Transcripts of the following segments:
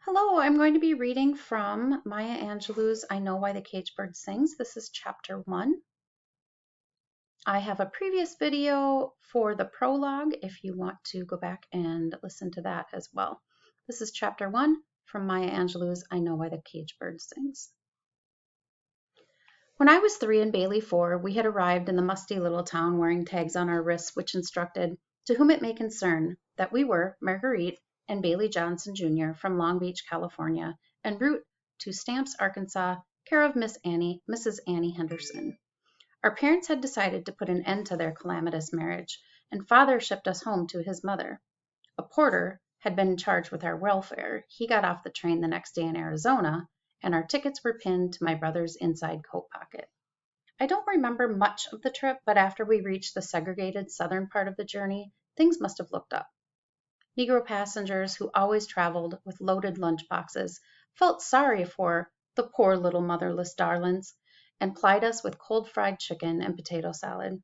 Hello, I'm going to be reading from Maya Angelou's I Know Why the Caged Bird Sings. This is chapter 1. I have a previous video for the prologue if you want to go back and listen to that as well. This is chapter 1 from Maya Angelou's I Know Why the Caged Bird Sings. When I was 3 and Bailey 4, we had arrived in the musty little town wearing tags on our wrists which instructed, "To whom it may concern," that we were Marguerite and Bailey Johnson Jr. from Long Beach, California, en route to Stamps, Arkansas, care of Mrs. Annie Henderson. Our parents had decided to put an end to their calamitous marriage, and father shipped us home to his mother. A porter had been in charge with our welfare. He got off the train the next day in Arizona, and our tickets were pinned to my brother's inside coat pocket. I don't remember much of the trip, but after we reached the segregated southern part of the journey, things must have looked up. Negro passengers who always traveled with loaded lunch boxes felt sorry for the poor little motherless darlings and plied us with cold fried chicken and potato salad.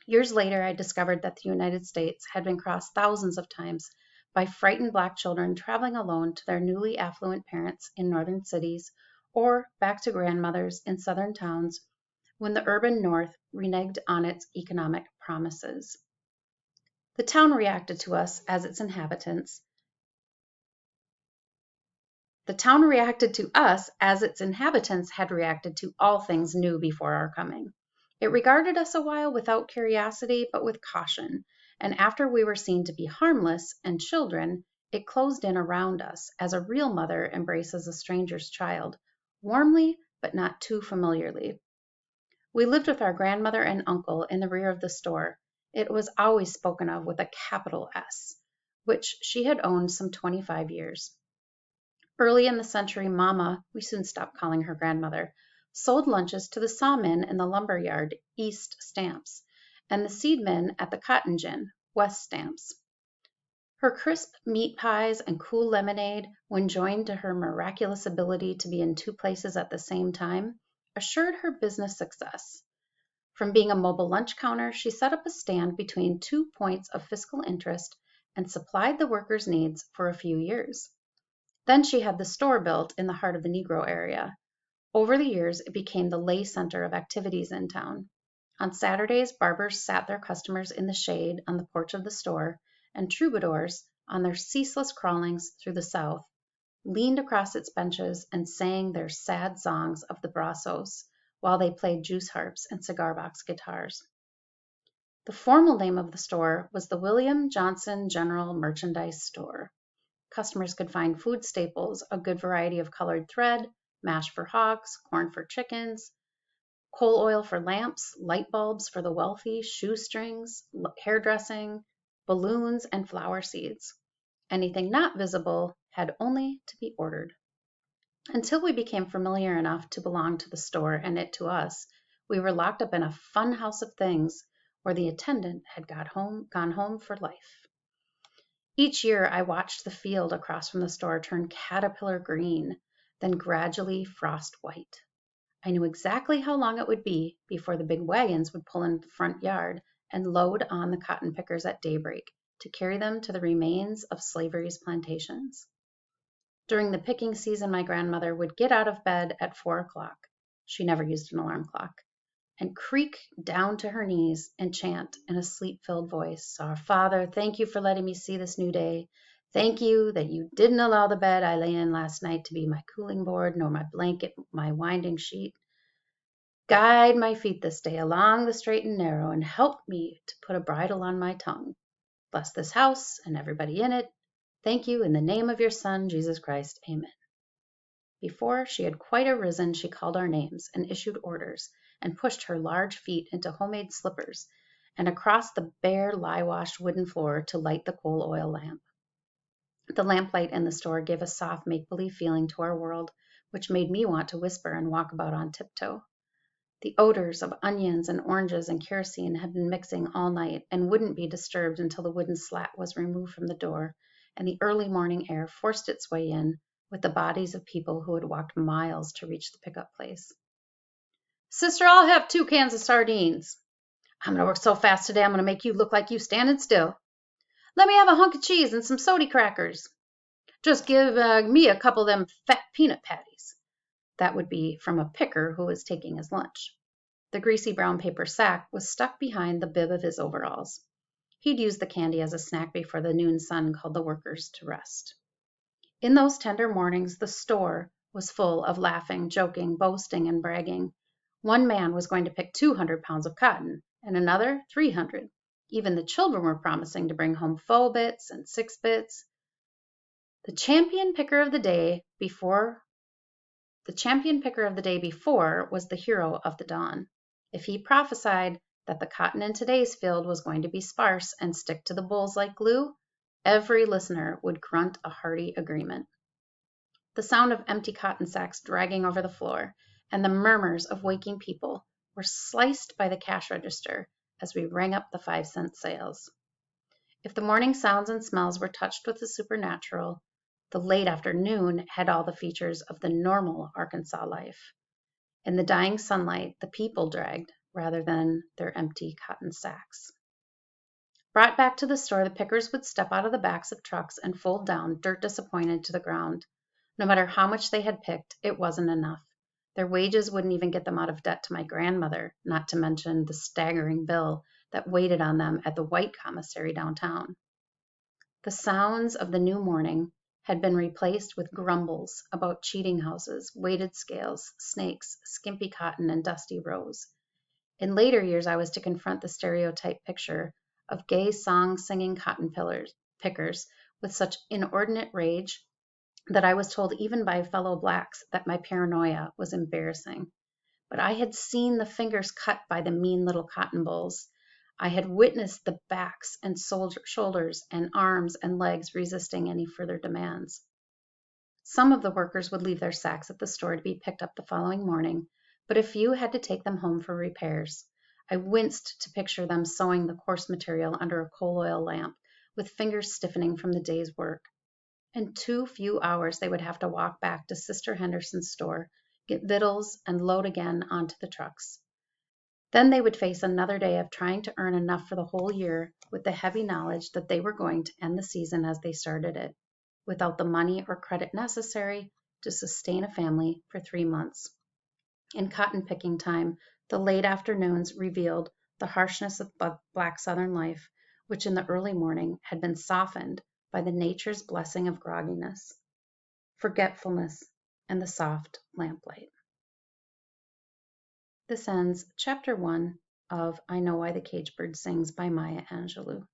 Years later, I discovered that the United States had been crossed thousands of times by frightened Black children traveling alone to their newly affluent parents in northern cities or back to grandmothers in southern towns when the urban North reneged on its economic promises. The town reacted to us as its inhabitants. The town reacted to us as its inhabitants had reacted to all things new before our coming. It regarded us a while without curiosity, but with caution, and after we were seen to be harmless and children, it closed in around us as a real mother embraces a stranger's child, warmly but not too familiarly. We lived with our grandmother and uncle in the rear of the store. It was always spoken of with a capital S, which she had owned some 25 years. Early in the century, Mama, we soon stopped calling her grandmother, sold lunches to the sawmen in the lumber yard, East Stamps, and the seedmen at the cotton gin, West Stamps. Her crisp meat pies and cool lemonade, when joined to her miraculous ability to be in two places at the same time, assured her business success. From being a mobile lunch counter, she set up a stand between 2 points of fiscal interest and supplied the workers' needs for a few years. Then she had the store built in the heart of the Negro area. Over the years, it became the lay center of activities in town. On Saturdays, barbers sat their customers in the shade on the porch of the store, and troubadours, on their ceaseless crawlings through the South, leaned across its benches and sang their sad songs of the Brazos while they played juice harps and cigar box guitars. The formal name of the store was the William Johnson General Merchandise Store. Customers could find food staples, a good variety of colored thread, mash for hogs, corn for chickens, coal oil for lamps, light bulbs for the wealthy, shoestrings, hairdressing, balloons, and flower seeds. Anything not visible had only to be ordered. Until we became familiar enough to belong to the store and it to us, we were locked up in a fun house of things where the attendant had gone home for life. Each year I watched the field across from the store turn caterpillar green, then gradually frost white. I knew exactly how long it would be before the big wagons would pull into the front yard and load on the cotton pickers at daybreak to carry them to the remains of slavery's plantations. During the picking season, my grandmother would get out of bed at 4 o'clock. She never used an alarm clock. And creak down to her knees and chant in a sleep-filled voice, "Our Father, thank you for letting me see this new day. Thank you that you didn't allow the bed I lay in last night to be my cooling board, nor my blanket, my winding sheet. Guide my feet this day along the straight and narrow, and help me to put a bridle on my tongue. Bless this house and everybody in it. Thank you in the name of your Son, Jesus Christ. Amen." Before she had quite arisen, she called our names and issued orders, and pushed her large feet into homemade slippers and across the bare, lye-washed wooden floor to light the coal oil lamp. The lamplight in the store gave a soft make-believe feeling to our world, which made me want to whisper and walk about on tiptoe. The odors of onions and oranges and kerosene had been mixing all night and wouldn't be disturbed until the wooden slat was removed from the door and the early morning air forced its way in with the bodies of people who had walked miles to reach the pickup place. "Sister, I'll have 2 cans of sardines." "I'm going to work so fast today, I'm going to make you look like you standing still." "Let me have a hunk of cheese and some sody crackers." Just give me a couple of them fat peanut patties. That would be from a picker who was taking his lunch. The greasy brown paper sack was stuck behind the bib of his overalls. He'd used the candy as a snack before the noon sun called the workers to rest. In those tender mornings, the store was full of laughing, joking, boasting, and bragging. One man was going to pick 200 pounds of cotton, and another 300. Even the children were promising to bring home 4 bits and 6 bits. The champion picker of the day before was the hero of the dawn. If he prophesied that the cotton in today's field was going to be sparse and stick to the bulls like glue, every listener would grunt a hearty agreement. The sound of empty cotton sacks dragging over the floor and the murmurs of waking people were sliced by the cash register as we rang up the 5-cent sales. If the morning sounds and smells were touched with the supernatural, the late afternoon had all the features of the normal Arkansas life. In the dying sunlight, the people dragged rather than their empty cotton sacks. Brought back to the store, the pickers would step out of the backs of trucks and fold down, dirt disappointed, to the ground. No matter how much they had picked, it wasn't enough. Their wages wouldn't even get them out of debt to my grandmother, not to mention the staggering bill that waited on them at the white commissary downtown. The sounds of the new morning had been replaced with grumbles about cheating houses, weighted scales, snakes, skimpy cotton, and dusty rows. In later years, I was to confront the stereotype picture of gay song-singing cotton pickers with such inordinate rage that I was told even by fellow blacks that my paranoia was embarrassing. But I had seen the fingers cut by the mean little cotton bulls. I had witnessed the backs and shoulders and arms and legs resisting any further demands. Some of the workers would leave their sacks at the store to be picked up the following morning, but a few had to take them home for repairs. I winced to picture them sewing the coarse material under a coal oil lamp, with fingers stiffening from the day's work. In too few hours, they would have to walk back to Sister Henderson's store, get victuals, and load again onto the trucks. Then they would face another day of trying to earn enough for the whole year, with the heavy knowledge that they were going to end the season as they started it, without the money or credit necessary to sustain a family for 3 months. In cotton picking time, the late afternoons revealed the harshness of Black Southern life, which in the early morning had been softened by the nature's blessing of grogginess, forgetfulness, and the soft lamplight. This ends Chapter 1 of I Know Why the Caged Bird Sings by Maya Angelou.